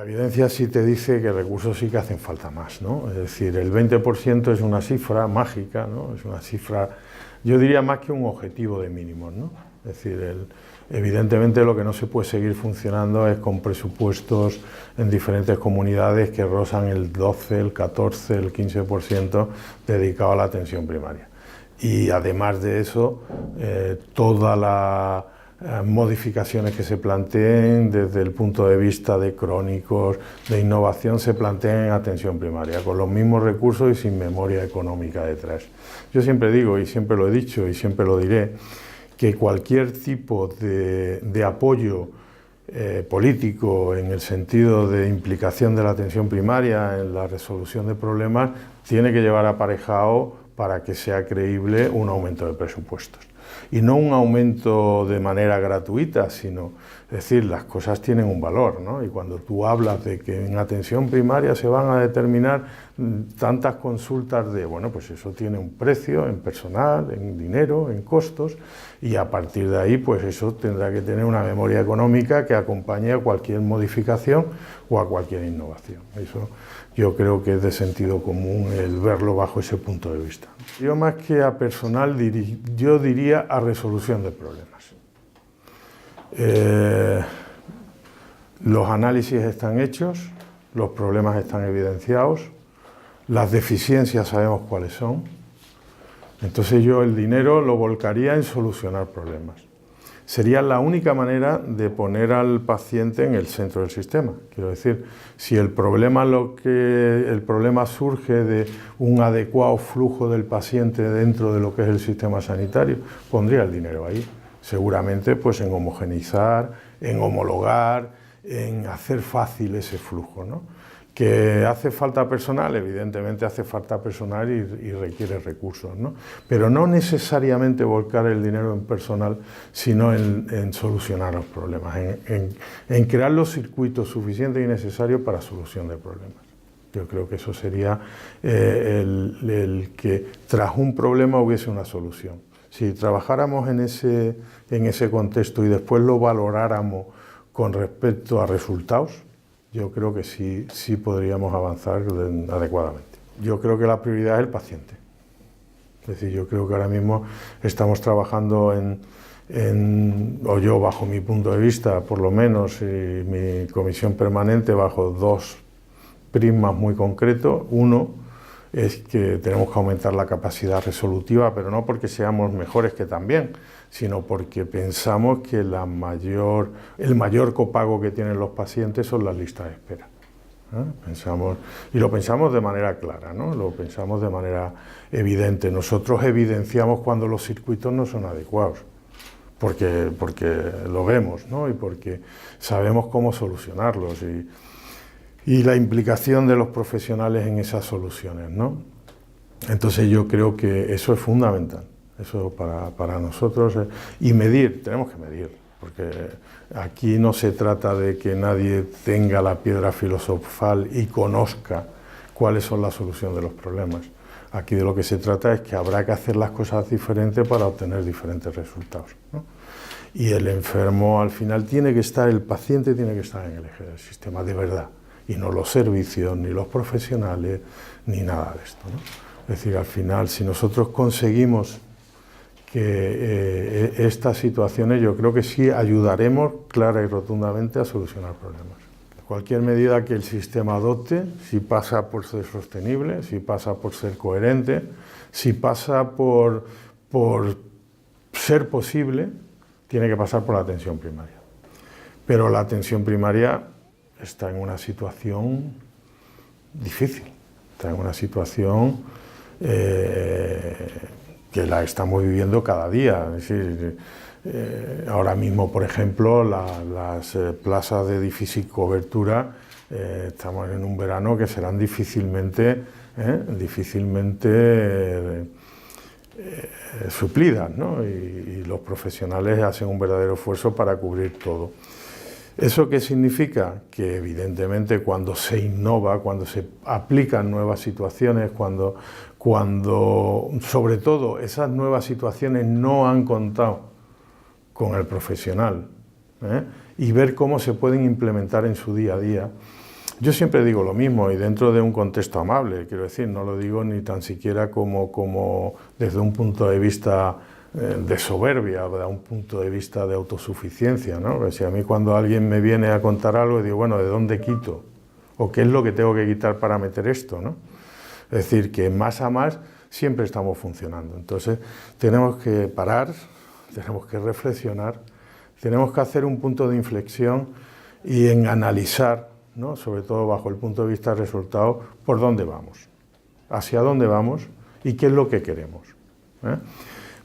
evidencia sí te dice que recursos sí que hacen falta más, ¿no? Es decir, el 20% es una cifra mágica, ¿no? Es una cifra, yo diría más que un objetivo de mínimos, ¿no? Es decir, evidentemente lo que no se puede seguir funcionando es con presupuestos en diferentes comunidades que rozan el 12, el 14, el 15% dedicado a la atención primaria. Y además de eso, todas las modificaciones que se planteen desde el punto de vista de crónicos, de innovación, se planteen en atención primaria, con los mismos recursos y sin memoria económica detrás. Yo siempre digo, y siempre lo he dicho y siempre lo diré, que cualquier tipo de apoyo político en el sentido de implicación de la atención primaria en la resolución de problemas tiene que llevar aparejado, para que sea creíble, un aumento de presupuestos. Y no un aumento de manera gratuita, sino, es decir, las cosas tienen un valor, ¿no? Y cuando tú hablas de que en atención primaria se van a determinar tantas consultas bueno, pues eso tiene un precio en personal, en dinero, en costos, y a partir de ahí, pues eso tendrá que tener una memoria económica que acompañe a cualquier modificación o a cualquier innovación. Eso yo creo que es de sentido común el verlo bajo ese punto de vista. Yo más que a personal, yo diría a resolución de problemas. Los análisis están hechos, los problemas están evidenciados, las deficiencias sabemos cuáles son, entonces yo el dinero lo volcaría en solucionar problemas. Sería la única manera de poner al paciente en el centro del sistema. Quiero decir, si el problema surge de un adecuado flujo del paciente dentro de lo que es el sistema sanitario, pondría el dinero ahí. Seguramente pues en homogeneizar, en homologar, en hacer fácil ese flujo, ¿no? ¿Que hace falta personal? Evidentemente hace falta personal y requiere recursos, ¿no? Pero no necesariamente volcar el dinero en personal, sino en solucionar los problemas, en crear los circuitos suficientes y necesarios para solución de problemas. Yo creo que eso sería el que tras un problema hubiese una solución. Si trabajáramos en ese contexto y después lo valoráramos con respecto a resultados, yo creo que sí podríamos avanzar adecuadamente. Yo creo que la prioridad es el paciente. Es decir, yo creo que ahora mismo estamos trabajando o yo bajo mi punto de vista, por lo menos, y mi comisión permanente, bajo dos prismas muy concretos. Uno es que tenemos que aumentar la capacidad resolutiva, pero no porque seamos mejores que también, sino porque pensamos que el mayor copago que tienen los pacientes son las listas de espera. Y lo pensamos de manera clara, ¿no? Lo pensamos de manera evidente. Nosotros evidenciamos cuando los circuitos no son adecuados, porque lo vemos, ¿no? Y porque sabemos cómo solucionarlos y la implicación de los profesionales en esas soluciones, ¿no? Entonces yo creo que eso es fundamental. Eso para nosotros, y tenemos que medir, porque aquí no se trata de que nadie tenga la piedra filosofal y conozca cuáles son las soluciones de los problemas. Aquí de lo que se trata es que habrá que hacer las cosas diferentes para obtener diferentes resultados, ¿no? Y el enfermo al final el paciente tiene que estar en el eje del sistema de verdad, y no los servicios, ni los profesionales, ni nada de esto, ¿no? Es decir, al final, si nosotros conseguimos que estas situaciones, yo creo que sí ayudaremos clara y rotundamente a solucionar problemas. Cualquier medida que el sistema adopte, si pasa por ser sostenible, si pasa por ser coherente, si pasa por ser posible, tiene que pasar por la atención primaria. Pero la atención primaria está en una situación difícil, está en una situación que la estamos viviendo cada día. Es decir, ahora mismo, por ejemplo, las plazas de difícil cobertura, estamos en un verano que serán difícilmente suplidas, ¿no? Y los profesionales hacen un verdadero esfuerzo para cubrir todo. ¿Eso qué significa? Que evidentemente cuando se innova, cuando se aplican nuevas situaciones, cuando sobre todo esas nuevas situaciones no han contado con el profesional, y ver cómo se pueden implementar en su día a día, Yo siempre digo lo mismo y dentro de un contexto amable, quiero decir, no lo digo ni tan siquiera como desde un punto de vista de soberbia, desde un punto de vista de autosuficiencia, ¿no? Porque si a mí cuando alguien me viene a contar algo, digo, bueno, ¿de dónde quito? ¿O qué es lo que tengo que quitar para meter esto, ¿no? Es decir, que más a más siempre estamos funcionando. Entonces, tenemos que parar, tenemos que reflexionar, tenemos que hacer un punto de inflexión y en analizar, ¿no? Sobre todo bajo el punto de vista del resultado, por dónde vamos, hacia dónde vamos y qué es lo que queremos, ¿eh?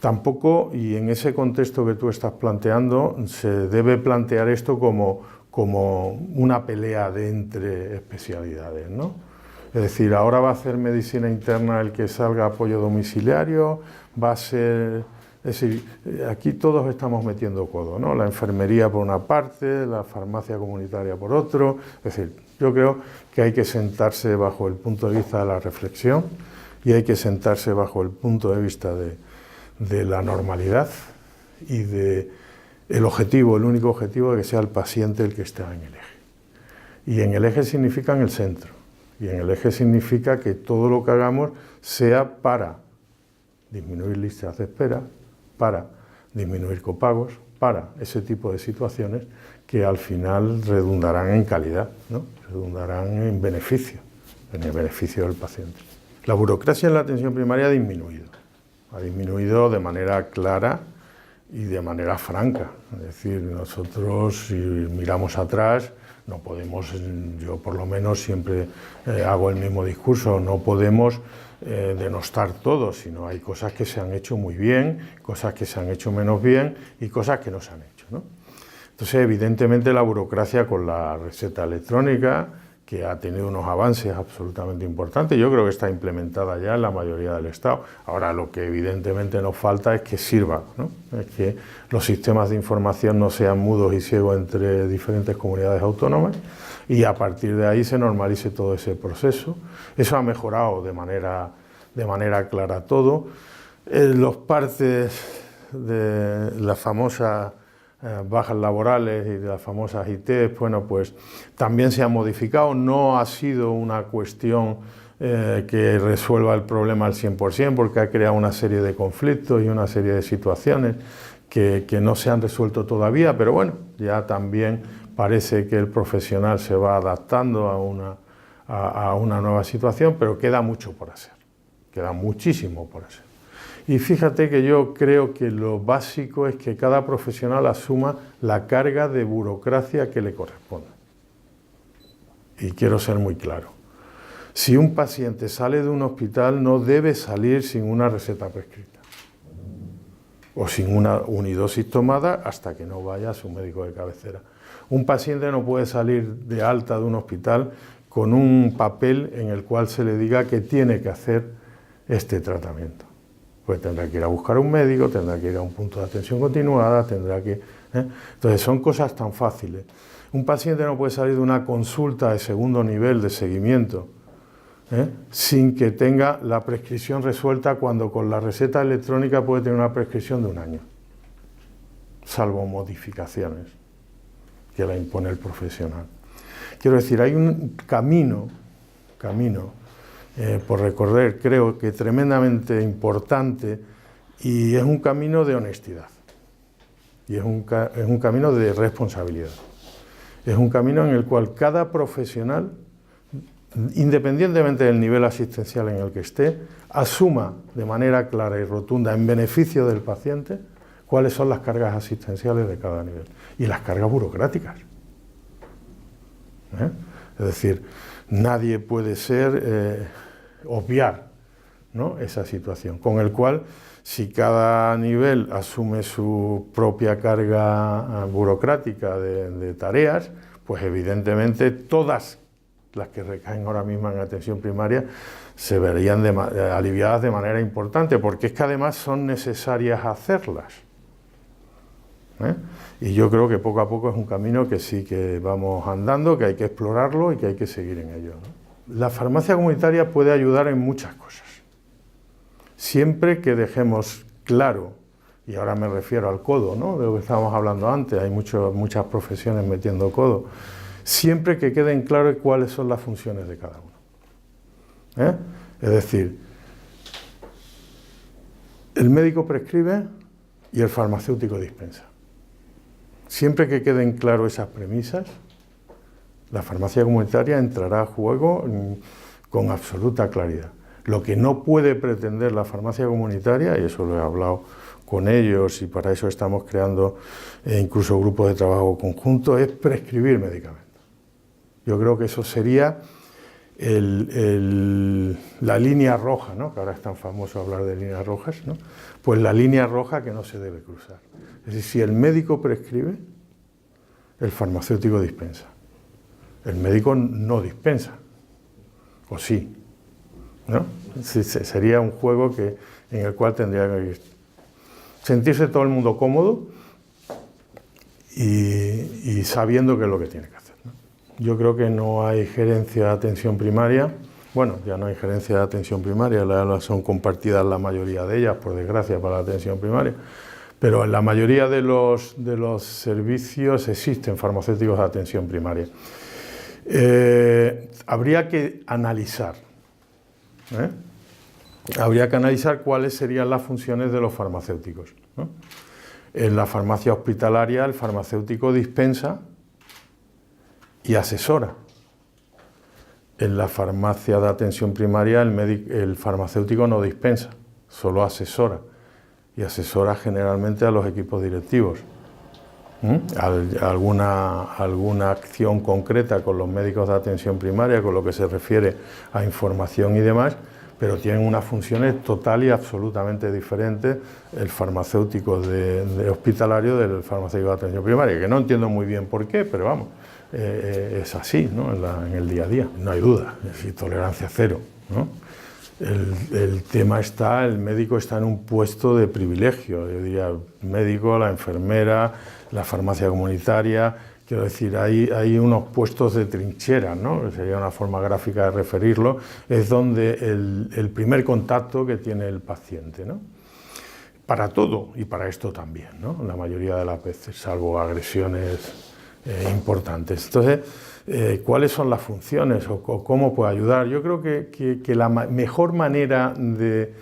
Tampoco, y en ese contexto que tú estás planteando, se debe plantear esto como una pelea de entre especialidades, ¿no? Es decir, ahora va a hacer medicina interna el que salga apoyo domiciliario, va a ser... Es decir, aquí todos estamos metiendo codo, ¿no? La enfermería por una parte, la farmacia comunitaria por otro. Es decir, yo creo que hay que sentarse bajo el punto de vista de la reflexión y hay que sentarse bajo el punto de vista de la normalidad y de el objetivo, el único objetivo de que sea el paciente el que esté en el eje. Y en el eje significa en el centro. Y en el eje significa que todo lo que hagamos sea para disminuir listas de espera, para disminuir copagos, para ese tipo de situaciones que al final redundarán en calidad, ¿no? Redundarán en el beneficio del paciente. La burocracia en la atención primaria ha disminuido de manera clara y de manera franca. Es decir, nosotros si miramos atrás, no podemos, yo por lo menos siempre hago el mismo discurso, no podemos denostar todo, sino hay cosas que se han hecho muy bien, cosas que se han hecho menos bien y cosas que no se han hecho, ¿no? Entonces, evidentemente la burocracia con la receta electrónica, que ha tenido unos avances absolutamente importantes, yo creo que está implementada ya en la mayoría del Estado. Ahora lo que evidentemente nos falta es que sirva, ¿no? Es que los sistemas de información no sean mudos y ciegos entre diferentes comunidades autónomas y a partir de ahí se normalice todo ese proceso. Eso ha mejorado de manera clara todo. Los partes de las famosas bajas laborales y de las famosas IT, bueno, pues también se han modificado, no ha sido una cuestión que resuelva el problema al 100%, porque ha creado una serie de conflictos y una serie de situaciones que no se han resuelto todavía, pero bueno, ya también parece que el profesional se va adaptando a una nueva situación, pero queda mucho por hacer, queda muchísimo por hacer. Y fíjate que yo creo que lo básico es que cada profesional asuma la carga de burocracia que le corresponde. Y quiero ser muy claro. Si un paciente sale de un hospital, no debe salir sin una receta prescrita o sin una unidosis tomada hasta que no vaya a su médico de cabecera. Un paciente no puede salir de alta de un hospital con un papel en el cual se le diga que tiene que hacer este tratamiento. Pues tendrá que ir a buscar a un médico, tendrá que ir a un punto de atención continuada, tendrá que... Entonces son cosas tan fáciles. Un paciente no puede salir de una consulta de segundo nivel de seguimiento sin que tenga la prescripción resuelta, cuando con la receta electrónica puede tener una prescripción de 1 año, salvo modificaciones que la impone el profesional. Quiero decir, hay un camino por recorrer, creo que tremendamente importante, y es un camino de honestidad, y es un camino de responsabilidad. Es un camino en el cual cada profesional, independientemente del nivel asistencial en el que esté, asuma de manera clara y rotunda, en beneficio del paciente, cuáles son las cargas asistenciales de cada nivel y las cargas burocráticas. Es decir, nadie puede obviar, ¿no?, esa situación, con el cual, si cada nivel asume su propia carga burocrática de tareas, pues evidentemente todas las que recaen ahora mismo en atención primaria se verían aliviadas de manera importante, porque es que además son necesarias hacerlas. Y yo creo que poco a poco es un camino que sí que vamos andando, que hay que explorarlo y que hay que seguir en ello, ¿no? La farmacia comunitaria puede ayudar en muchas cosas, siempre que dejemos claro, y ahora me refiero al codo, ¿no?, de lo que estábamos hablando antes, hay muchas profesiones metiendo codo, siempre que queden claras cuáles son las funciones de cada uno. Es decir, el médico prescribe y el farmacéutico dispensa. Siempre que queden claras esas premisas, la farmacia comunitaria entrará a juego con absoluta claridad. Lo que no puede pretender la farmacia comunitaria, y eso lo he hablado con ellos y para eso estamos creando incluso grupos de trabajo conjuntos, es prescribir medicamentos. Yo creo que eso sería la línea roja, ¿no? Que ahora es tan famoso hablar de líneas rojas, ¿no? Pues la línea roja que no se debe cruzar. Es decir, si el médico prescribe, el farmacéutico dispensa. El médico no dispensa, o sí, ¿no? Sería un juego en el cual tendría que sentirse todo el mundo cómodo y sabiendo qué es lo que tiene que hacer, ¿no? Yo creo que no hay gerencia de atención primaria. Bueno, ya no hay gerencia de atención primaria, son compartidas la mayoría de ellas, por desgracia, para la atención primaria. Pero en la mayoría de los servicios existen farmacéuticos de atención primaria. Habría que analizar, cuáles serían las funciones de los farmacéuticos, ¿no? En la farmacia hospitalaria el farmacéutico dispensa y asesora. En la farmacia de atención primaria el farmacéutico no dispensa, solo asesora, y asesora generalmente a los equipos directivos. Alguna acción concreta con los médicos de atención primaria, con lo que se refiere a información y demás, pero tienen unas funciones total y absolutamente diferentes el farmacéutico de hospitalario del farmacéutico de atención primaria, que no entiendo muy bien por qué, pero vamos, es así, ¿no? En el día a día, no hay duda, es decir, tolerancia cero, ¿no? El tema está, el médico está en un puesto de privilegio, yo diría, el médico, la enfermera, la farmacia comunitaria, quiero decir, hay unos puestos de trinchera, ¿no? Sería una forma gráfica de referirlo, es donde el primer contacto que tiene el paciente, ¿no? Para todo y para esto también, ¿no? La mayoría de las veces, salvo agresiones importantes. Entonces, ¿cuáles son las funciones o cómo puede ayudar? Yo creo que la mejor manera de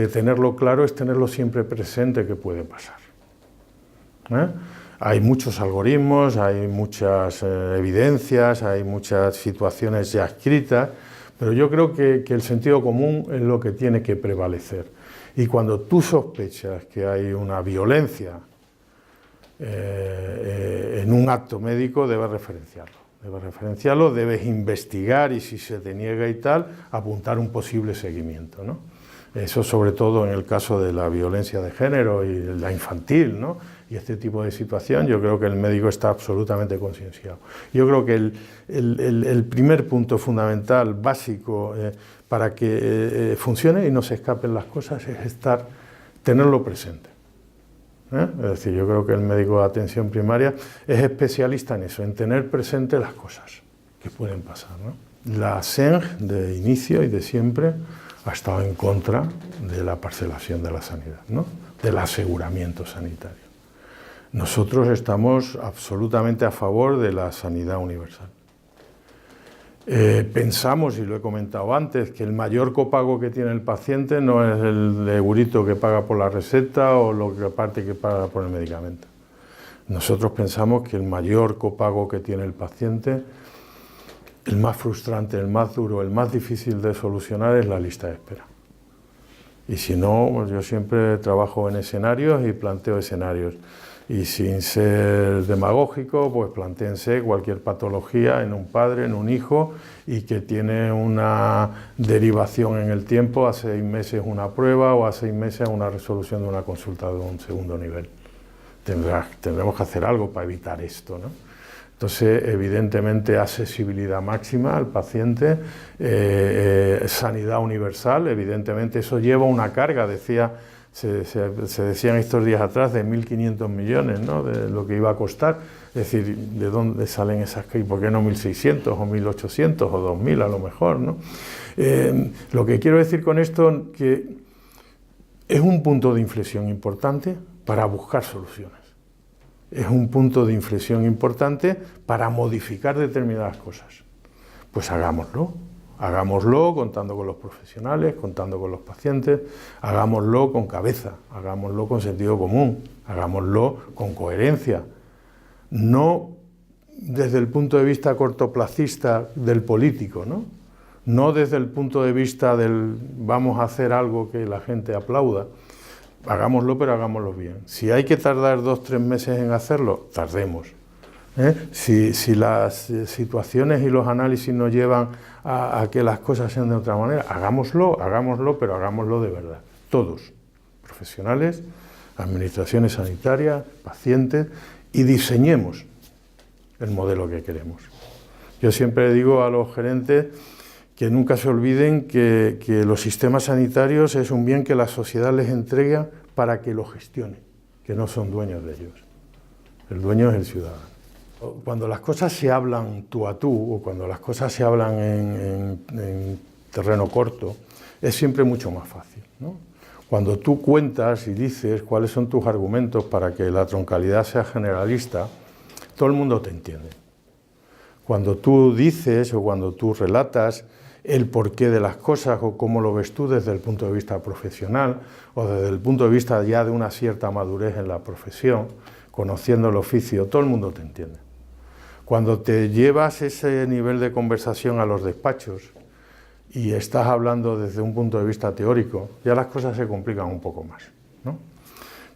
tenerlo claro es tenerlo siempre presente que puede pasar. Hay muchos algoritmos, hay muchas evidencias, hay muchas situaciones ya escritas, pero yo creo que el sentido común es lo que tiene que prevalecer. Y cuando tú sospechas que hay una violencia en un acto médico, debes referenciarlo, debes investigar y si se te niega y tal, apuntar un posible seguimiento, ¿no? Eso sobre todo en el caso de la violencia de género y la infantil, ¿no? Y este tipo de situación, yo creo que el médico está absolutamente concienciado. Yo creo que el primer punto fundamental, básico, para que funcione y no se escapen las cosas es tenerlo presente. Es decir, yo creo que el médico de atención primaria es especialista en eso, en tener presente las cosas que pueden pasar, ¿no? La SENG de inicio y de siempre ha estado en contra de la parcelación de la sanidad, ¿no? Del aseguramiento sanitario. Nosotros estamos absolutamente a favor de la sanidad universal. Pensamos, y lo he comentado antes, que el mayor copago que tiene el paciente no es el eurito que paga por la receta o lo que parte que paga por el medicamento. Nosotros pensamos que el mayor copago que tiene el paciente, el más frustrante, el más duro, el más difícil de solucionar es la lista de espera. Y si no, pues yo siempre trabajo en escenarios y planteo escenarios. Y sin ser demagógico, pues plantéense cualquier patología en un padre, en un hijo, y que tiene una derivación en el tiempo, a 6 meses una prueba o a 6 meses una resolución de una consulta de un segundo nivel. Tendremos que hacer algo para evitar esto, ¿no? Entonces, evidentemente, accesibilidad máxima al paciente, sanidad universal, evidentemente eso lleva una carga, se decían estos días atrás de 1.500 millones, ¿no? De lo que iba a costar, es decir, ¿de dónde salen esas? ¿Y por qué no 1.600 o 1.800 o 2.000 a lo mejor, ¿no? Lo que quiero decir con esto que es un punto de inflexión importante para buscar soluciones. es un punto de inflexión importante para modificar determinadas cosas. Pues hagámoslo. Hagámoslo contando con los profesionales, contando con los pacientes, hagámoslo con cabeza, hagámoslo con sentido común, hagámoslo con coherencia. No desde el punto de vista cortoplacista del político, ¿no? No desde el punto de vista del vamos a hacer algo que la gente aplauda. Hagámoslo, pero hagámoslo bien. Si hay que tardar 2 o 3 meses en hacerlo, tardemos. Si las situaciones y los análisis nos llevan a que las cosas sean de otra manera, hagámoslo, pero hagámoslo de verdad. Todos, profesionales, administraciones sanitarias, pacientes, y diseñemos el modelo que queremos. Yo siempre digo a los gerentes que nunca se olviden que los sistemas sanitarios es un bien que la sociedad les entrega para que lo gestione, que no son dueños de ellos. El dueño es el ciudadano. Cuando las cosas se hablan tú a tú, o cuando las cosas se hablan en terreno corto, es siempre mucho más fácil, ¿no? Cuando tú cuentas y dices cuáles son tus argumentos para que la troncalidad sea generalista, todo el mundo te entiende. Cuando tú dices o cuando tú relatas el porqué de las cosas o cómo lo ves tú desde el punto de vista profesional o desde el punto de vista ya de una cierta madurez en la profesión, conociendo el oficio, todo el mundo te entiende. Cuando te llevas ese nivel de conversación a los despachos y estás hablando desde un punto de vista teórico, ya las cosas se complican un poco más, ¿no?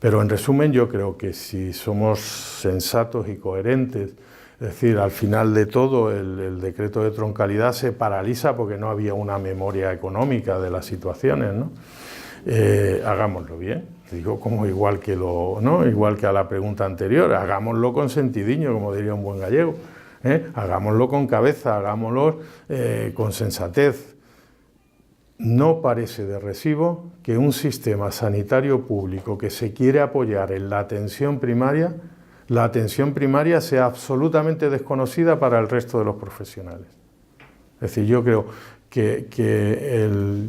Pero en resumen yo creo que si somos sensatos y coherentes, es decir, al final de todo el decreto de troncalidad se paraliza porque no había una memoria económica de las situaciones, ¿no? Hagámoslo bien. Digo, como igual que igual que a la pregunta anterior, hagámoslo con sentidiño, como diría un buen gallego, hagámoslo con cabeza, hagámoslo con sensatez. No parece de recibo que un sistema sanitario público que se quiere apoyar en la atención primaria sea absolutamente desconocida para el resto de los profesionales. Es decir, yo creo que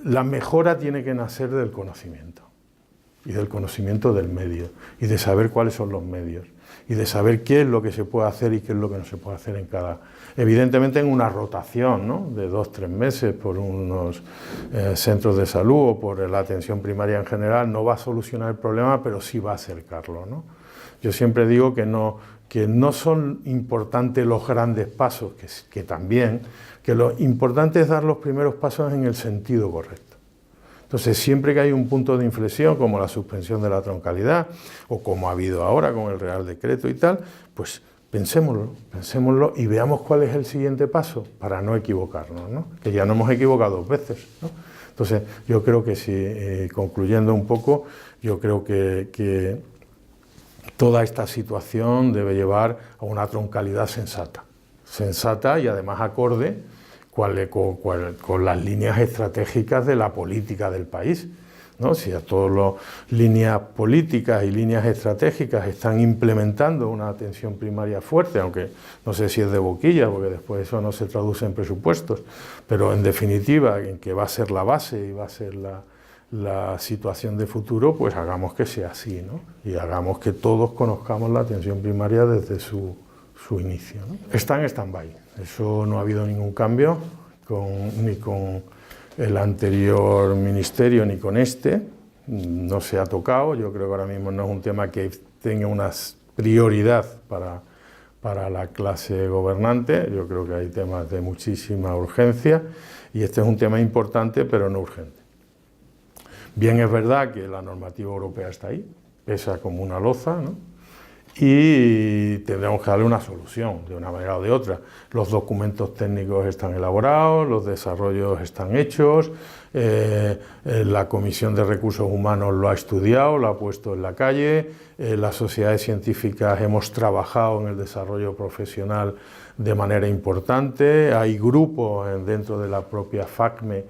la mejora tiene que nacer del conocimiento y del conocimiento del medio y de saber cuáles son los medios y de saber qué es lo que se puede hacer y qué es lo que no se puede hacer en cada... Evidentemente en una rotación, ¿no?, de 2 o 3 meses por unos centros de salud o por la atención primaria en general no va a solucionar el problema, pero sí va a acercarlo, ¿no? Yo siempre digo que no son importantes los grandes pasos, que también, que lo importante es dar los primeros pasos en el sentido correcto. Entonces, siempre que hay un punto de inflexión, como la suspensión de la troncalidad, o como ha habido ahora con el Real Decreto y tal, pues pensémoslo y veamos cuál es el siguiente paso para no equivocarnos, ¿no? Que ya no hemos equivocado 2 veces, ¿no? Entonces, yo creo que sí, concluyendo un poco, yo creo que toda esta situación debe llevar a una troncalidad sensata y además acorde con las líneas estratégicas de la política del país, ¿no? Si a todas las líneas políticas y líneas estratégicas están implementando una atención primaria fuerte, aunque no sé si es de boquilla, porque después eso no se traduce en presupuestos, pero en definitiva, en que va a ser la base y va a ser la situación de futuro, pues hagamos que sea así, ¿no? Y hagamos que todos conozcamos la atención primaria desde su inicio, ¿no? Está en stand-by, eso no ha habido ningún cambio ni con el anterior ministerio ni con este, no se ha tocado. Yo creo que ahora mismo no es un tema que tenga una prioridad para la clase gobernante. Yo creo que hay temas de muchísima urgencia y este es un tema importante pero no urgente. Bien, es verdad que la normativa europea está ahí, pesa como una loza, ¿no? Y tendremos que darle una solución de una manera o de otra. Los documentos técnicos están elaborados, los desarrollos están hechos, la Comisión de Recursos Humanos lo ha estudiado, lo ha puesto en la calle, las sociedades científicas hemos trabajado en el desarrollo profesional de manera importante, hay grupos dentro de la propia FACME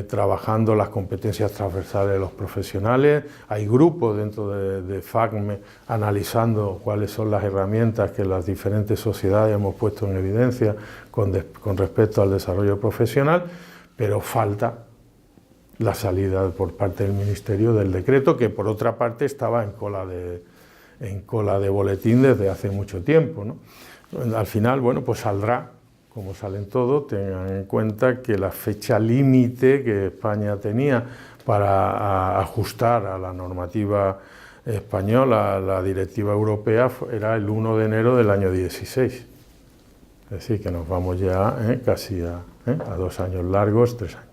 trabajando las competencias transversales de los profesionales, hay grupos dentro de FACME analizando cuáles son las herramientas que las diferentes sociedades hemos puesto en evidencia con respecto al desarrollo profesional, pero falta la salida por parte del Ministerio del decreto, que por otra parte estaba en cola de boletín desde hace mucho tiempo, ¿no? Al final, bueno, pues saldrá, como salen todos. Tengan en cuenta que la fecha límite que España tenía para ajustar a la normativa española, la directiva europea, era el 1 de enero del año 16. Es decir, que nos vamos ya casi a 2 años largos, 3 años.